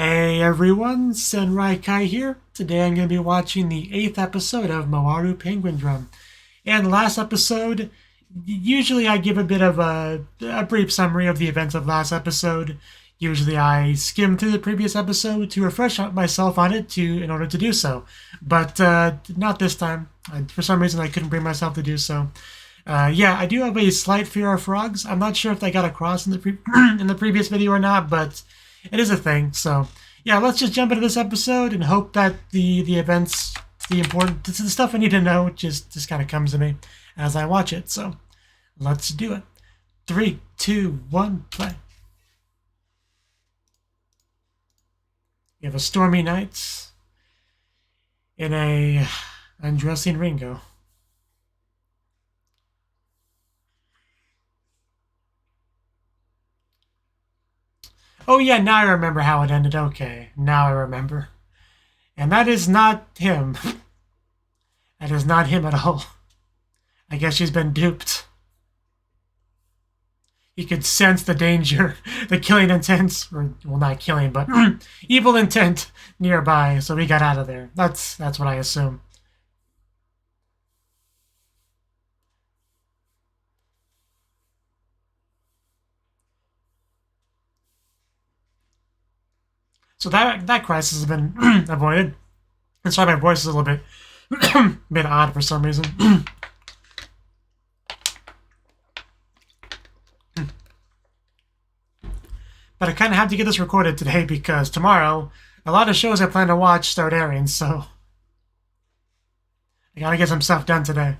Hey everyone, Yōkai here. Today I'm going to be watching the 8th episode of Mawaru Penguindrum. And last episode, usually I give a bit of a brief summary of the events of last episode. Usually I skim through the previous episode to refresh myself on it in order to do so. But not this time. For some reason I couldn't bring myself to do so. Yeah, I do have a slight fear of frogs. I'm not sure if I got across in the in the previous video or not, but it is a thing. So yeah, let's just jump into this episode and hope that the events, the stuff I need to know just kind of comes to me as I watch it. So let's do it. 3, 2, 1, play. You have a stormy night in a undressing Ringo. Oh yeah, now I remember how it ended. Okay, now I remember. And that is not him. That is not him at all. I guess she's been duped. He could sense the danger, the killing intent, or well, not killing, but evil intent nearby, so he got out of there. That's what I assume. So that crisis has been avoided. And sorry, my voice is a little bit bit odd for some reason. But I kind of have to get this recorded today because tomorrow a lot of shows I plan to watch start airing, so I gotta get some stuff done today.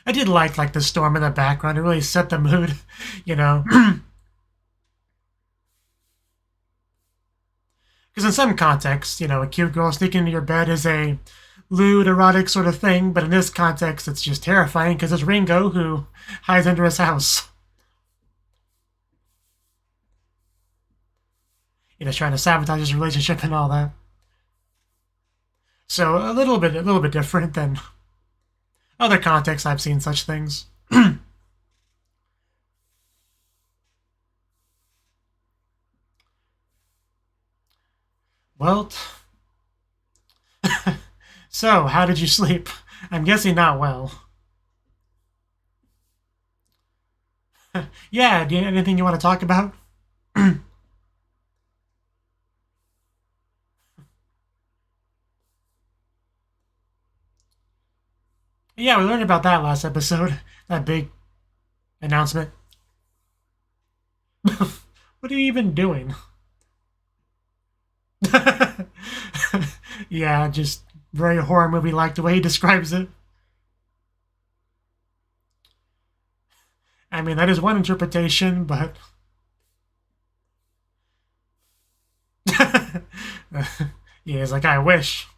I did like the storm in the background. It really set the mood, you know. Because in some contexts, you know, a cute girl sneaking into your bed is a lewd, erotic sort of thing, but in this context, it's just terrifying because it's Ringo who hides under his house. You know, trying to sabotage his relationship and all that. So a little bit different than other contexts I've seen such things. Well, so how did you sleep? I'm guessing not well. Yeah, anything you want to talk about? Yeah, we learned about that last episode. That big announcement. What are you even doing? Yeah, just very horror movie like the way he describes it. I mean, that is one interpretation, but. Yeah, it's like, I wish.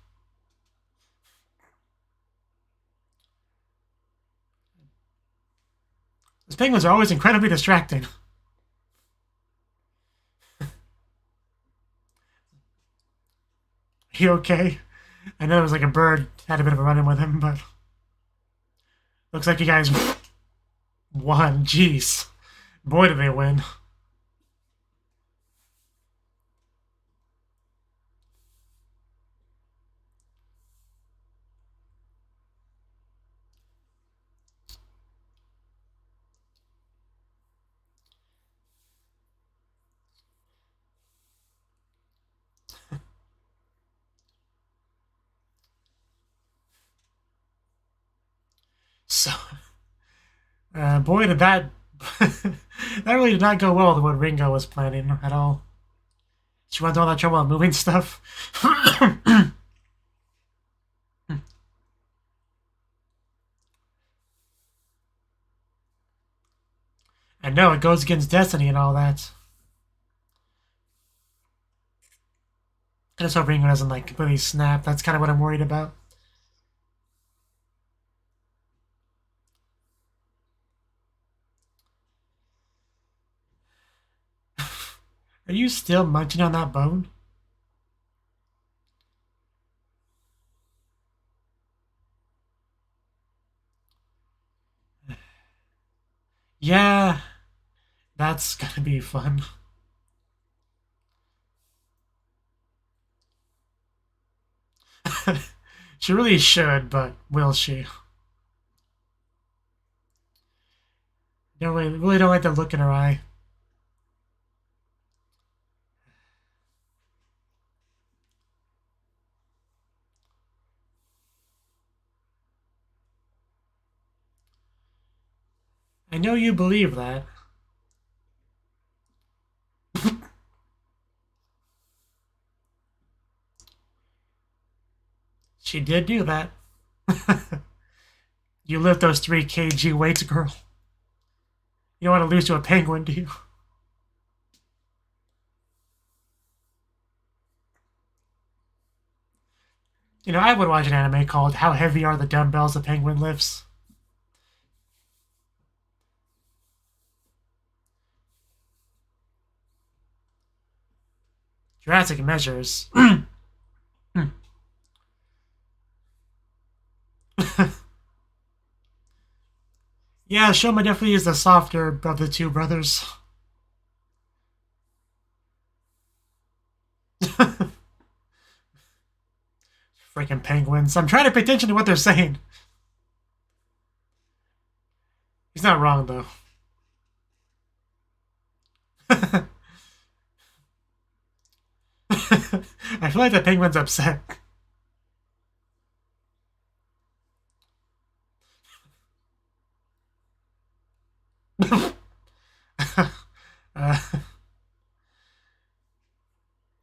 These penguins are always incredibly distracting. He okay? I know it was like a bird had a bit of a run-in with him, but looks like you guys won. Jeez, boy, did they win! So, boy, did that that really did not go well with what Ringo was planning at all. She went through all that trouble on moving stuff. I know it goes against destiny and all that. I just hope Ringo doesn't like completely snap. That's kind of what I'm worried about. Are you still munching on that bone? Yeah, that's gonna be fun. She really should, but will she? Really don't like the look in her eye. I know you believe that. She did do that. You lift those 3 kg weights, girl. You don't want to lose to a penguin, do you? You know, I would watch an anime called How Heavy Are the Dumbbells the Penguin Lifts? Drastic measures. Yeah, Shoma definitely is the softer of the two brothers. Freaking penguins. I'm trying to pay attention to what they're saying. He's not wrong, though. I feel like the penguin's upset. uh,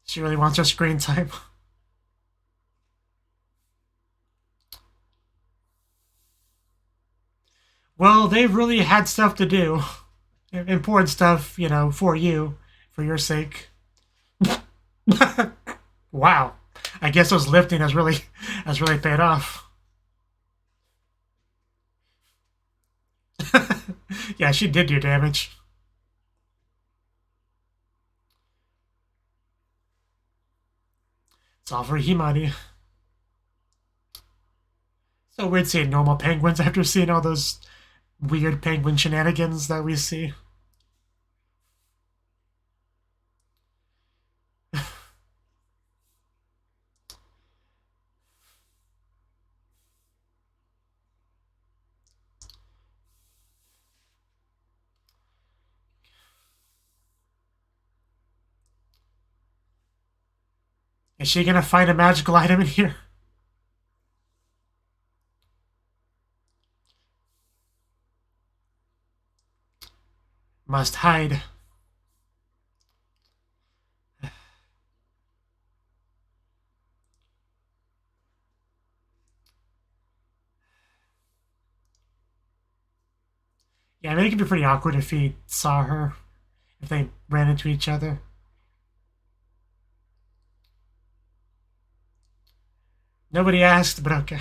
she really wants her screen time. Well, they've really had stuff to do. Important stuff, you know, for you, for your sake. Wow. I guess those lifting has really paid off. Yeah, she did do damage. It's all for Himari. So weird seeing normal penguins after seeing all those weird penguin shenanigans that we see. Is she gonna find a magical item in here? Must hide. Yeah, I mean, it could be pretty awkward if he saw her, if they ran into each other. Nobody asked, but okay.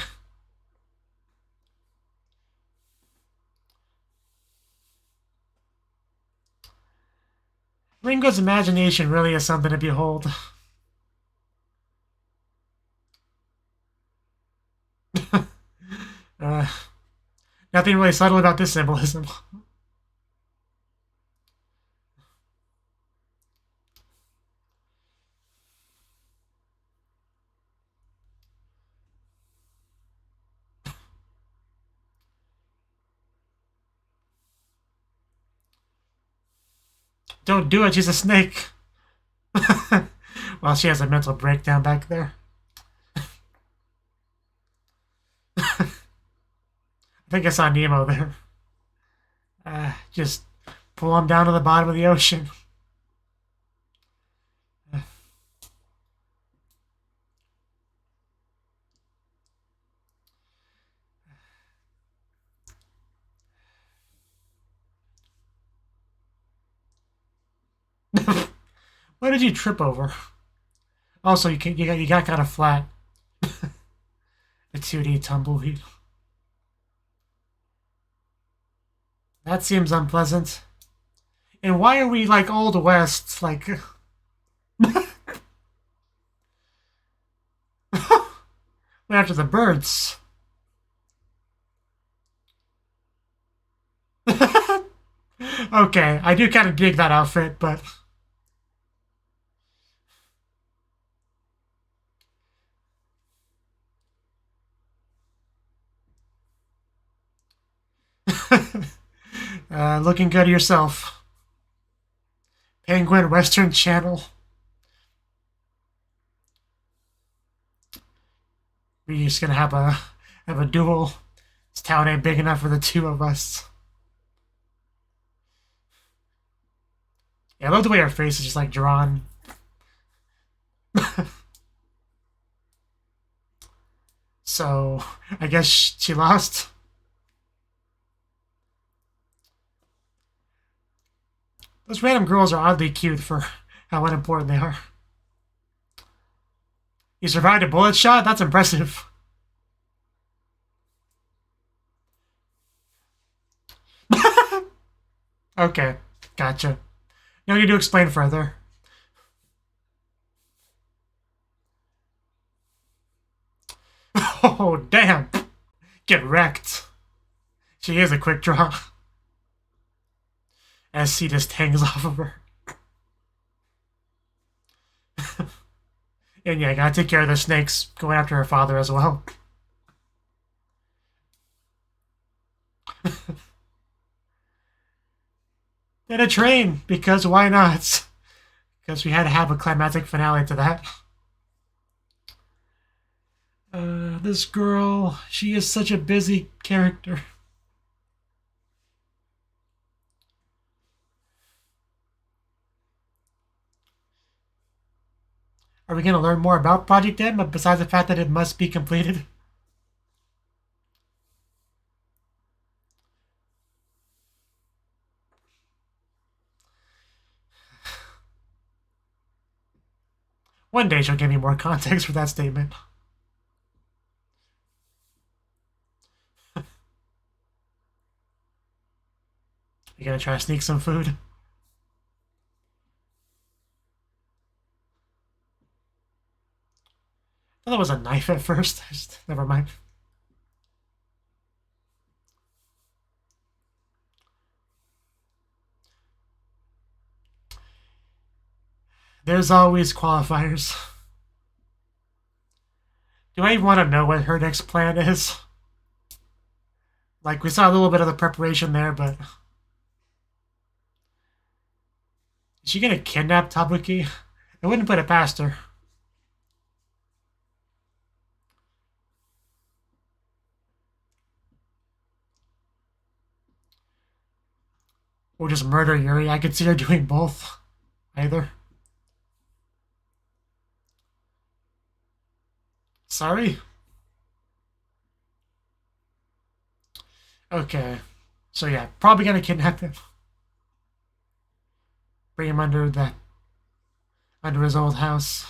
Ringo's imagination really is something to behold. uh, Nothing really subtle about this symbolism. Don't do it, she's a snake. Well, she has a mental breakdown back there. I think I saw Nemo there. Just pull him down to the bottom of the ocean. What did you trip over? Also, you got kind of flat. The 2D tumbleweed. That seems unpleasant. And why are we like Old West? Like, we're after the birds. Okay, I do kind of dig that outfit, but... looking good yourself. Penguin Western Channel. We're just gonna have a duel. This town ain't big enough for the two of us. Yeah, I love the way her face is just like drawn. So, I guess she lost. Those random girls are oddly cute for how unimportant they are. You survived a bullet shot? That's impressive. Okay, gotcha. No need to explain further. Oh, damn. Get wrecked. She is a quick draw. As he just hangs off of her. And yeah, gotta take care of the snakes going after her father as well. Then a train, because why not? Because we had to have a climactic finale to that. This girl, she is such a busy character. Are we going to learn more about Project M, besides the fact that it must be completed? One day she'll give me more context for that statement. You gonna try to sneak some food? I thought it was a knife at first. Never mind. There's always qualifiers. Do I even want to know what her next plan is? Like, we saw a little bit of the preparation there, but... Is she gonna kidnap Tabuki? I wouldn't put it past her. Or just murder Yuri. I could see her doing both. Either. Sorry? Okay. So yeah, probably gonna kidnap him. Bring him under his old house.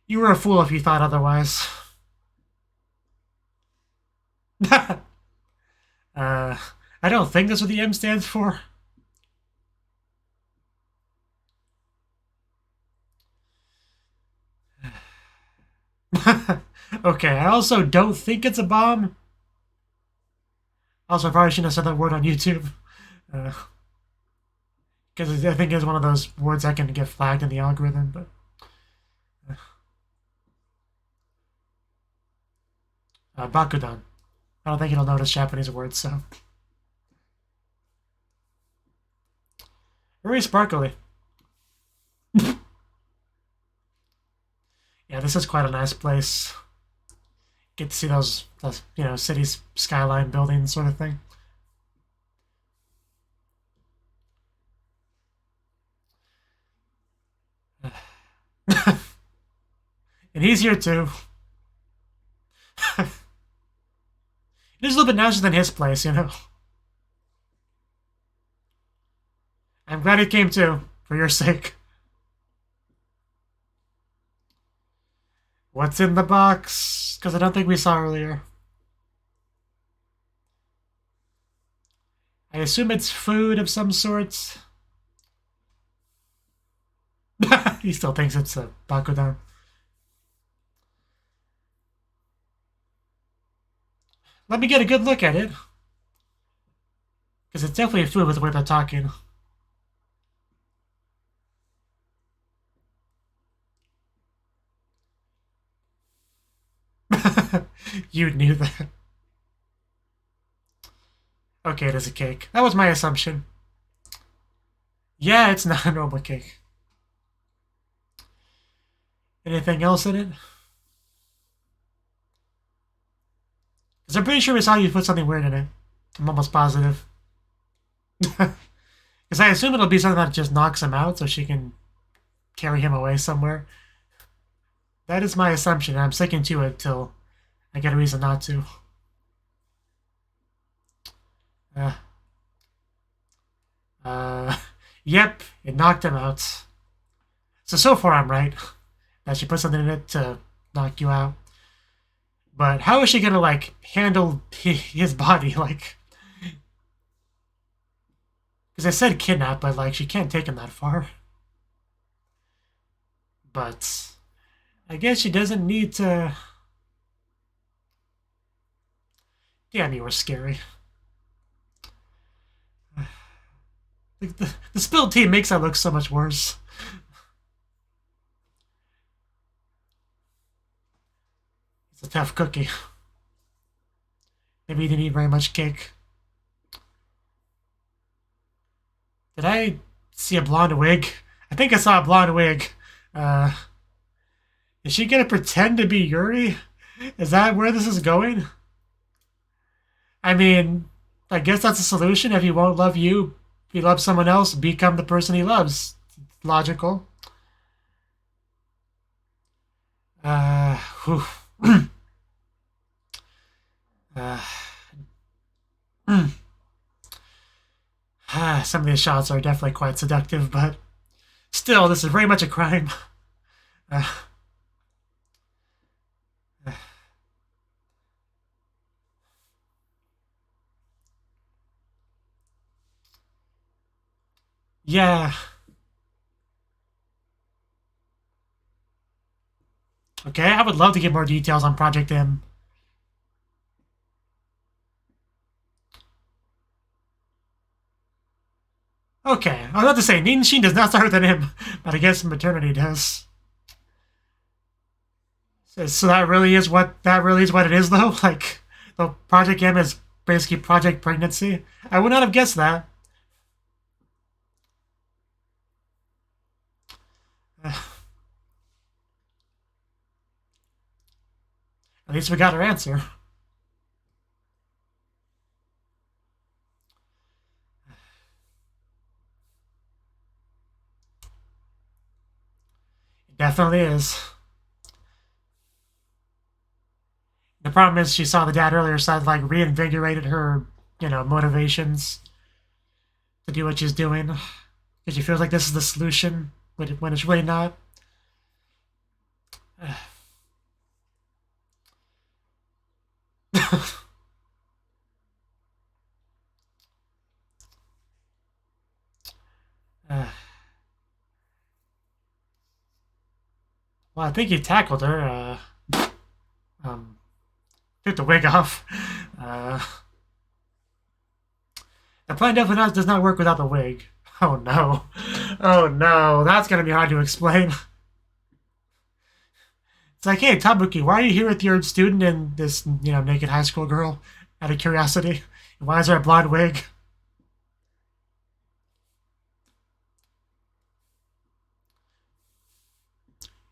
You were a fool if you thought otherwise. I don't think that's what the M stands for. Okay, I also don't think it's a bomb. Also, I probably shouldn't have said that word on YouTube. Because I think it's one of those words that can get flagged in the algorithm, but... Bakudan. I don't think he'll notice Japanese words, so... Very sparkly. Yeah, this is quite a nice place. Get to see those city skyline buildings sort of thing. And he's here too. It is a little bit nicer than his place, you know. I'm glad he came too, for your sake. What's in the box? Because I don't think we saw earlier. I assume it's food of some sort. He still thinks it's a Bakudan. Let me get a good look at it. Because it's definitely fluid with the way they're talking. You knew that. Okay, it is a cake. That was my assumption. Yeah, it's not a normal cake. Anything else in it? Because I'm pretty sure we saw you put something weird in it. I'm almost positive. Because I assume it'll be something that just knocks him out so she can carry him away somewhere. That is my assumption, and I'm sticking to it till I get a reason not to. Uh, yep, it knocked him out. So far I'm right. That she put something in it to knock you out. But how is she gonna, like, handle his body, like... Because I said kidnap, but, like, she can't take him that far. But... I guess she doesn't need to... Damn, you were scary. The spilled tea makes that look so much worse. It's a tough cookie. Maybe he didn't eat very much cake. Did I see a blonde wig? I think I saw a blonde wig. Is she gonna pretend to be Yuri? Is that where this is going? I mean, I guess that's a solution. If he won't love you, he loves someone else, become the person he loves. Logical. Whew. uh, some of these shots are definitely quite seductive, but still, this is very much a crime. Uh, yeah. Okay, I would love to get more details on Project M. Okay, I was about to say, Ninshin does not start with an M, but I guess maternity does. So that really is what it is, though. Like, the Project M is basically Project Pregnancy. I would not have guessed that. At least we got our answer. It definitely is. The problem is she saw the dad earlier, so that like reinvigorated her, motivations to do what she's doing. Because she feels like this is the solution, when it's really not. Well, I think he tackled her. Took the wig off. Uh, the plan definitely does not work without the wig. Oh no. Oh no. That's gonna be hard to explain. It's like, hey, Tabuki, why are you here with your student and this, naked high school girl? Out of curiosity. Why is there a blonde wig?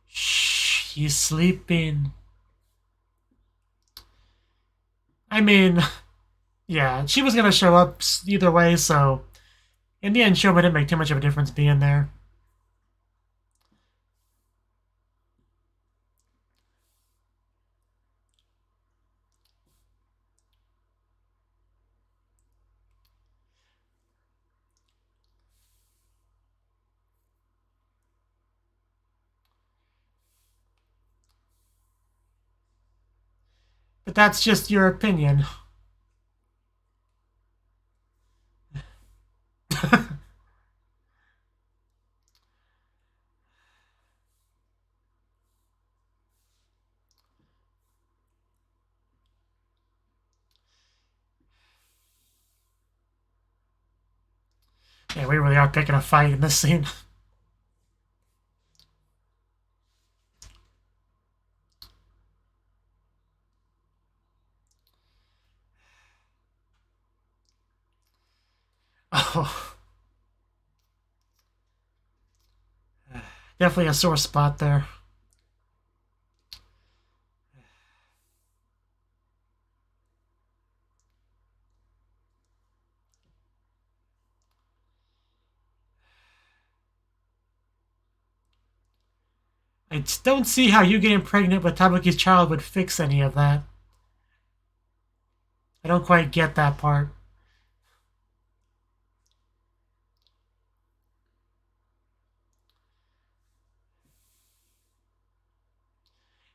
Shh, he's sleeping. I mean, yeah, she was gonna show up either way, so in the end, Shoma didn't make too much of a difference being there. But that's just your opinion. Yeah, we really are picking a fight in this scene. Oh. Definitely a sore spot there. I don't see how you getting pregnant with Tabuki's child would fix any of that. I don't quite get that part.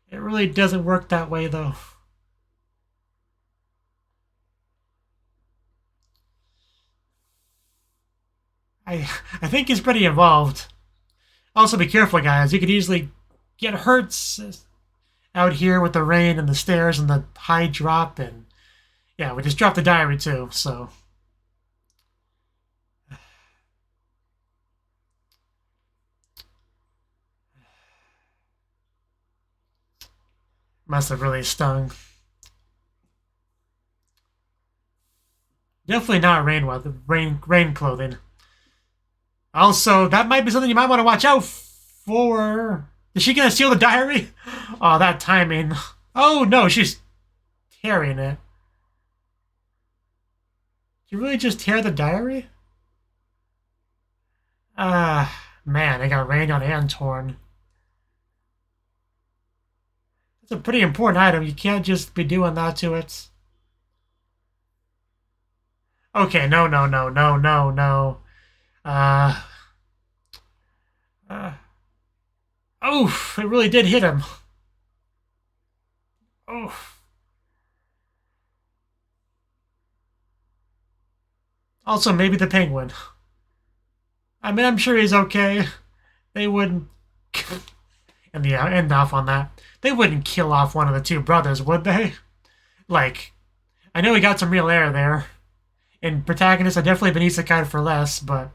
It really doesn't work that way, though. I think he's pretty involved. Also, be careful, guys. You could easily get hurt out here with the rain and the stairs and the high drop. And yeah, we just dropped the diary, too, so. Must have really stung. Definitely not rain weather, rain clothing. Also, that might be something you might want to watch out for. Is she gonna steal the diary? Oh, that timing. Oh no, she's tearing it. Did you really just tear the diary? Man, it got rained on and torn. It's a pretty important item. You can't just be doing that to it. Okay, no, no, no, no, no, no. Uh, Oof, it really did hit him. Oof. Also, maybe the penguin. I mean, I'm sure he's okay. They wouldn't... and the end off on that. They wouldn't kill off one of the two brothers, would they? Like, I know we got some real air there. And protagonists are definitely been isekai for less, but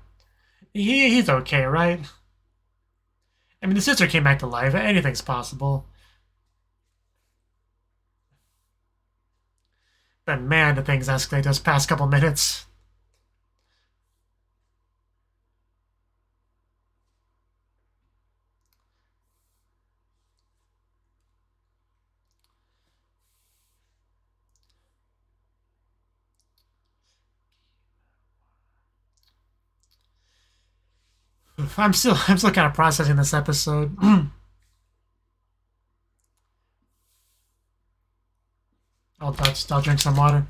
he's okay, right? I mean, the sister came back to life. Anything's possible. But man, the things escalate those past couple minutes. I'm still kind of processing this episode. I'll drink some water.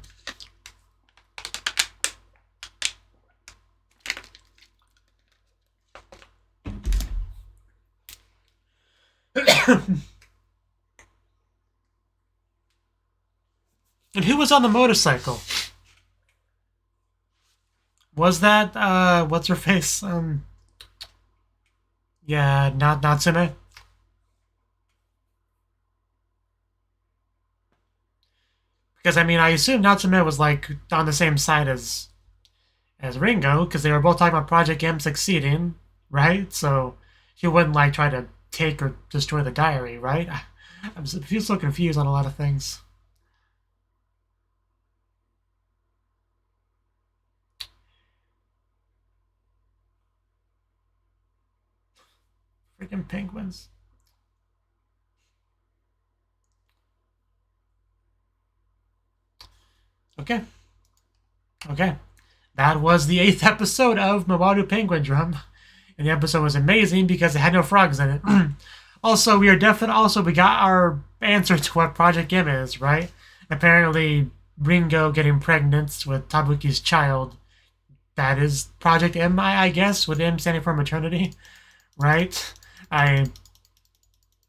And who was on the motorcycle? Was that what's her face? Yeah, not Natsume. Because I mean, I assume Natsume was like on the same side as Ringo, because they were both talking about Project M succeeding, right? So she wouldn't like try to take or destroy the diary, right? I feel so confused on a lot of things. Freaking penguins. Okay. Okay. That was the 8th episode of Mawaru Penguindrum. And the episode was amazing because it had no frogs in it. Also, we got our answer to what Project M is, right? Apparently, Ringo getting pregnant with Tabuki's child. That is Project M, I guess, with M standing for maternity, right? There's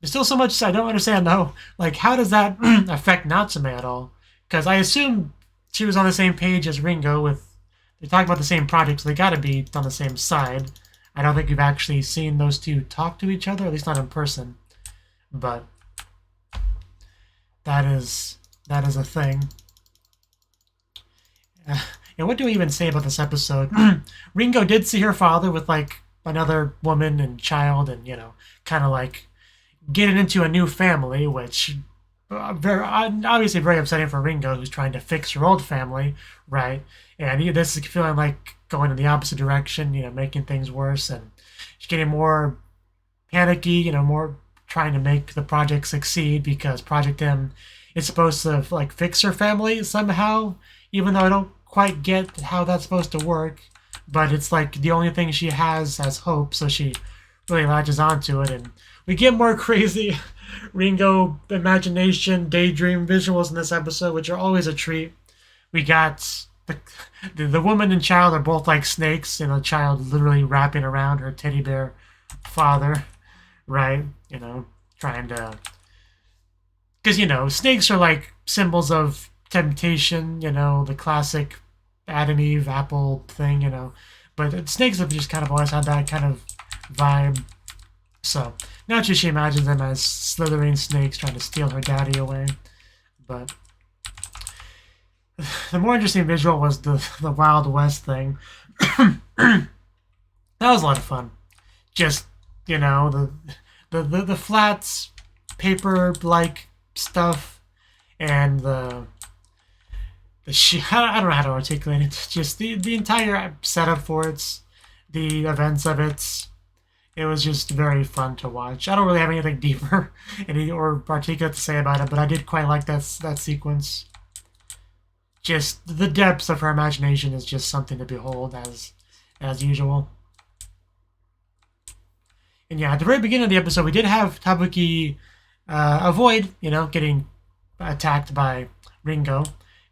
still so much I don't understand, though. Like, how does that affect Natsume at all? Because I assume she was on the same page as Ringo they're talking about the same project, so they gotta be on the same side. I don't think we've actually seen those two talk to each other, at least not in person. But that is a thing. And what do we even say about this episode? Ringo did see her father with like another woman and child, and kind of like getting into a new family, which very obviously very upsetting for Ringo, who's trying to fix her old family, right? And this is feeling like going in the opposite direction, making things worse, and she's getting more panicky, more trying to make the project succeed because Project M is supposed to like fix her family somehow, even though I don't quite get how that's supposed to work. But it's like the only thing she has as hope, so she really latches onto it, and we get more crazy Ringo imagination, daydream visuals in this episode, which are always a treat. We got the woman and child are both like snakes, and the child literally wrapping around her teddy bear father, right? Trying to... Because, snakes are like symbols of temptation, the classic Adam Eve apple thing, But snakes have just kind of always had that kind of vibe. So, naturally she imagines them as slithering snakes trying to steal her daddy away. But the more interesting visual was the Wild West thing. That was a lot of fun. Just, the flat paper-like stuff and I don't know how to articulate it. Just the entire setup for it, the events of it. It was just very fun to watch. I don't really have anything deeper or articulate to say about it, but I did quite like that sequence. Just the depths of her imagination is just something to behold as usual. And yeah, at the very beginning of the episode, we did have Tabuki avoid, getting attacked by Ringo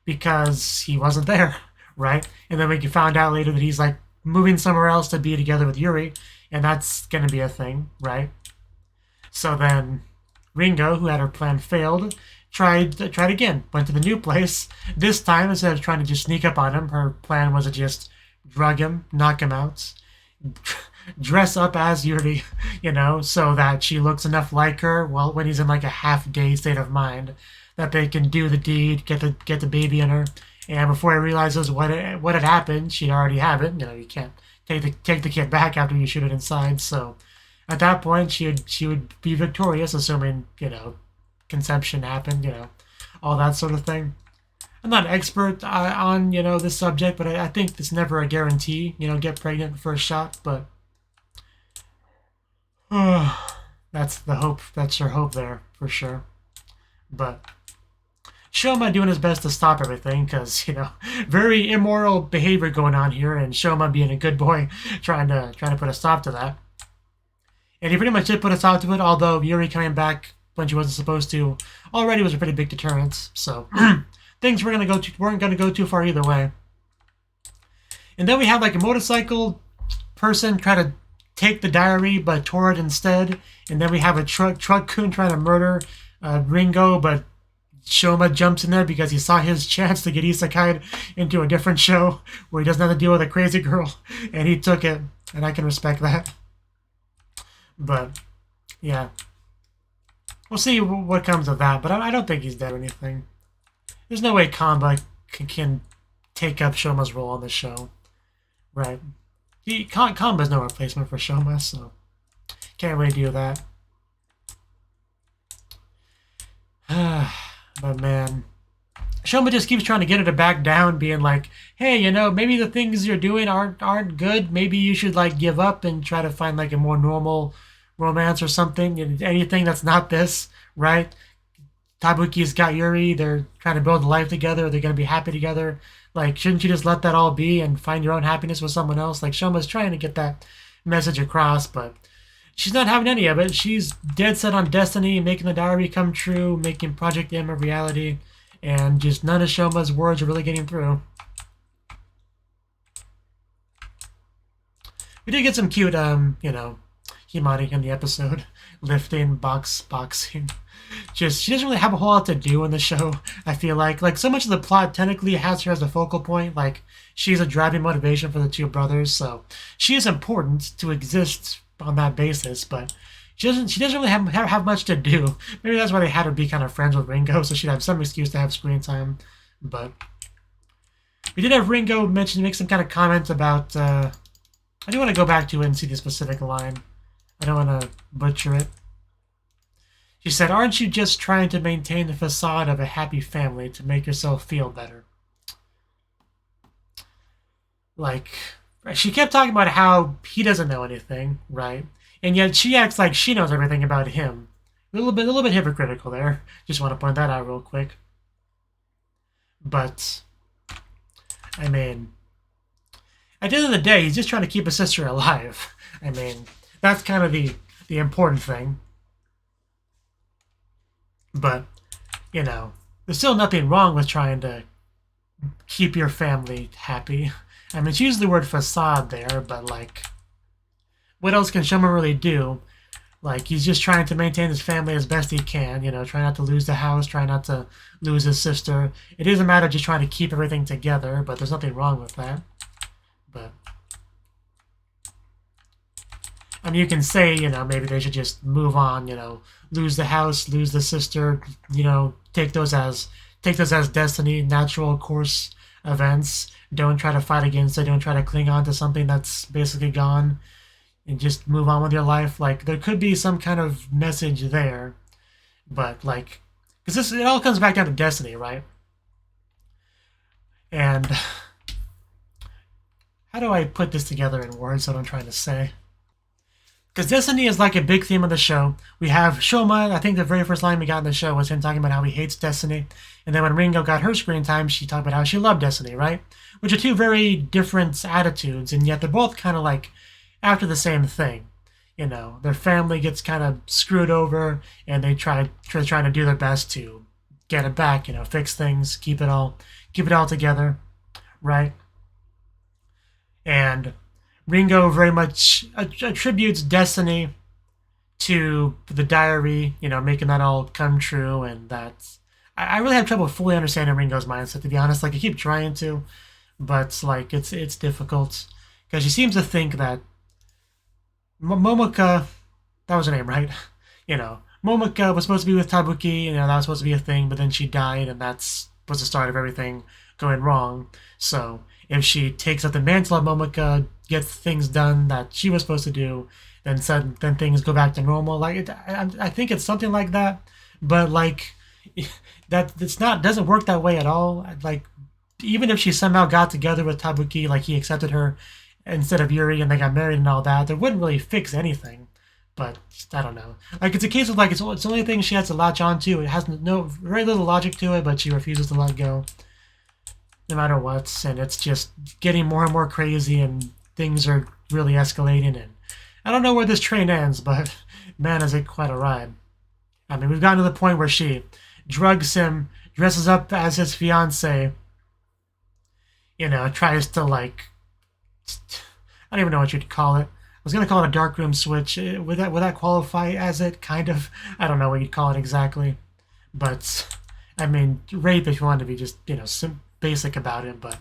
because he wasn't there, right? And then we found out later that he's like moving somewhere else to be together with Yuri, and that's going to be a thing, right? So then Ringo, who had her plan failed, tried again, went to the new place. This time, instead of trying to just sneak up on him, her plan was to just drug him, knock him out, dress up as Yuri, so that she looks enough like her when he's in like a half-gay state of mind that they can do the deed, get the baby in her. And before he realizes what had happened, she'd already have it. You can't take the kid back after you shoot it inside. So at that point, she would be victorious, assuming conception happened, all that sort of thing. I'm not an expert on this subject, but I think it's never a guarantee. Get pregnant first shot, but that's the hope. That's your hope there for sure. But Shoma doing his best to stop everything because, very immoral behavior going on here, and Shoma being a good boy trying to put a stop to that. And he pretty much did put a stop to it, although Yuri coming back when she wasn't supposed to already was a pretty big deterrent. So things weren't going to go too far either way. And then we have like a motorcycle person try to take the diary but tore it instead. And then we have a truck coon trying to murder Ringo, but Shoma jumps in there because he saw his chance to get isekai'd into a different show where he doesn't have to deal with a crazy girl, and he took it, and I can respect that. But yeah, we'll see what comes of that, but I don't think he's dead or anything. There's no way Kamba can take up Shoma's role on the show, right? Kamba's no replacement for Shoma, so can't really do that. But man, Shoma just keeps trying to get her to back down, being like, hey, maybe the things you're doing aren't good. Maybe you should like give up and try to find like a more normal romance or something. Anything that's not this, right? Tabuki's got Yuri. They're trying to build a life together. They're going to be happy together. Like, shouldn't you just let that all be and find your own happiness with someone else? Like, Shoma's trying to get that message across, but she's not having any of it. She's dead set on destiny, making the diary come true, making Project M a reality, and just none of Shoma's words are really getting through. We did get some cute, Himari in the episode, lifting, boxing. Just, she doesn't really have a whole lot to do in the show, I feel like. Like, so much of the plot technically has her as a focal point. Like, she's a driving motivation for the two brothers, so she is important to exist on that basis, but she doesn't really have much to do. Maybe that's why they had her be kind of friends with Ringo, so she'd have some excuse to have screen time. But We did have Ringo make some kind of comment about, I do want to go back to it and see the specific line. I don't want to butcher it. She said, "Aren't you just trying to maintain the facade of a happy family to make yourself feel better?" Like, she kept talking about how he doesn't know anything, right? And yet she acts like she knows everything about him. A little bit hypocritical there. Just want to point that out real quick. But, I mean, at the end of the day, he's just trying to keep his sister alive. I mean, that's kind of the important thing. But, you know, there's still nothing wrong with trying to keep your family happy. I mean, she used the word facade there, but, like, what else can someone really do? Like, he's just trying to maintain his family as best he can, you know, try not to lose the house, try not to lose his sister. It is a matter of just trying to keep everything together, but there's nothing wrong with that. But, I mean, you can say, you know, maybe they should just move on, you know, lose the house, lose the sister, you know, take those as destiny, natural course events. Don't try to fight against it. Don't try to cling on to something that's basically gone. And just move on with your life. Like, there could be some kind of message there, but, like, because it all comes back down to destiny, right? And how do I put this together in words that I'm trying to say? Because destiny is like a big theme of the show. We have Shoma. I think the very first line we got in the show was him talking about how he hates destiny. And then when Ringo got her screen time, she talked about how she loved destiny, right? Which are two very different attitudes, and yet they're both kind of like after the same thing. You know, their family gets kind of screwed over, and they trying to do their best to get it back. You know, fix things, keep it all together, right? And Ringo very much attributes destiny to the diary. You know, making that all come true, and that's. I really have trouble fully understanding Ringo's mindset, to be honest. Like, I keep trying to, but like it's difficult because she seems to think that Momoka, that was her name, right? You know, Momoka was supposed to be with Tabuki, you know, that was supposed to be a thing, but then she died, and that's was the start of everything going wrong. So if she takes up the mantle of Momoka, gets things done that she was supposed to do, then things go back to normal. Like, I think it's something like that, but like that doesn't work that way at all. Like, even if she somehow got together with Tabuki, like he accepted her instead of Yuri, and they got married and all that, that wouldn't really fix anything. But I don't know. Like, it's a case of like it's the only thing she has to latch on to. It has very little logic to it, but she refuses to let go, no matter what. And it's just getting more and more crazy, and things are really escalating. And I don't know where this train ends, but man, is it quite a ride. I mean, we've gotten to the point where she drugs him, dresses up as his fiance. You know, tries to like. I don't even know what you'd call it. I was gonna call it a darkroom switch. Would that qualify as it? Kind of. I don't know what you'd call it exactly, but I mean, rape if you want to be just basic about it. But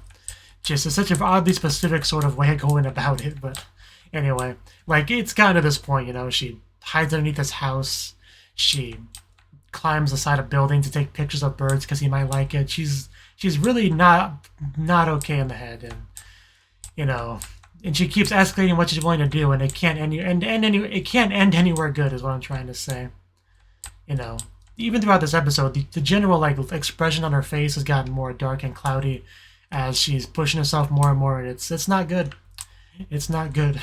just it's such an oddly specific sort of way of going about it. But anyway, like it's gotten to this point. You know, she hides underneath his house. She climbs the side of building to take pictures of birds because he might like it. She's really not okay in the head, and you know. And she keeps escalating what she's willing to do, and it can't end anywhere good, is what I'm trying to say. You know, even throughout this episode, the general like expression on her face has gotten more dark and cloudy as she's pushing herself more and more, and it's not good. It's not good.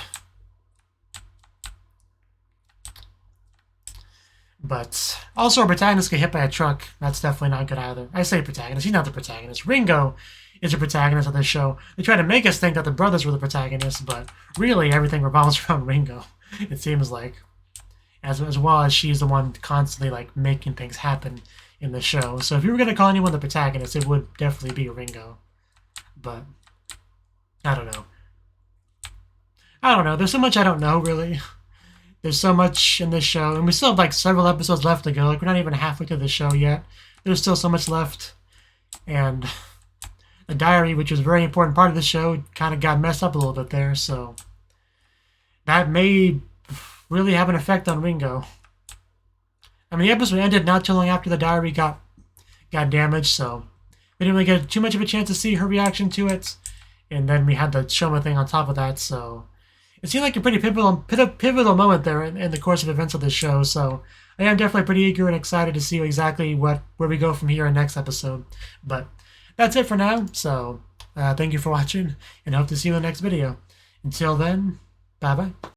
But also, our protagonist get hit by a truck. That's definitely not good either. I say protagonist. He's not the protagonist. Ringo is the protagonist of this show. They try to make us think that the brothers were the protagonists, but really everything revolves around Ringo. It seems like, as well as she's the one constantly like making things happen in the show. So if you were gonna call anyone the protagonist, it would definitely be Ringo. But I don't know. There's so much I don't know really. There's so much in this show, and we still have like several episodes left to go. Like we're not even halfway through the show yet. There's still so much left, and the diary, which was a very important part of the show, kind of got messed up a little bit there, so that may really have an effect on Ringo. I mean, the episode ended not too long after the diary got damaged, so we didn't really get too much of a chance to see her reaction to it. And then we had the Shoma thing on top of that, so it seemed like a pretty pivotal moment there in the course of events of this show. So I am definitely pretty eager and excited to see exactly where we go from here in next episode. But that's it for now. So thank you for watching, and hope to see you in the next video. Until then, bye bye.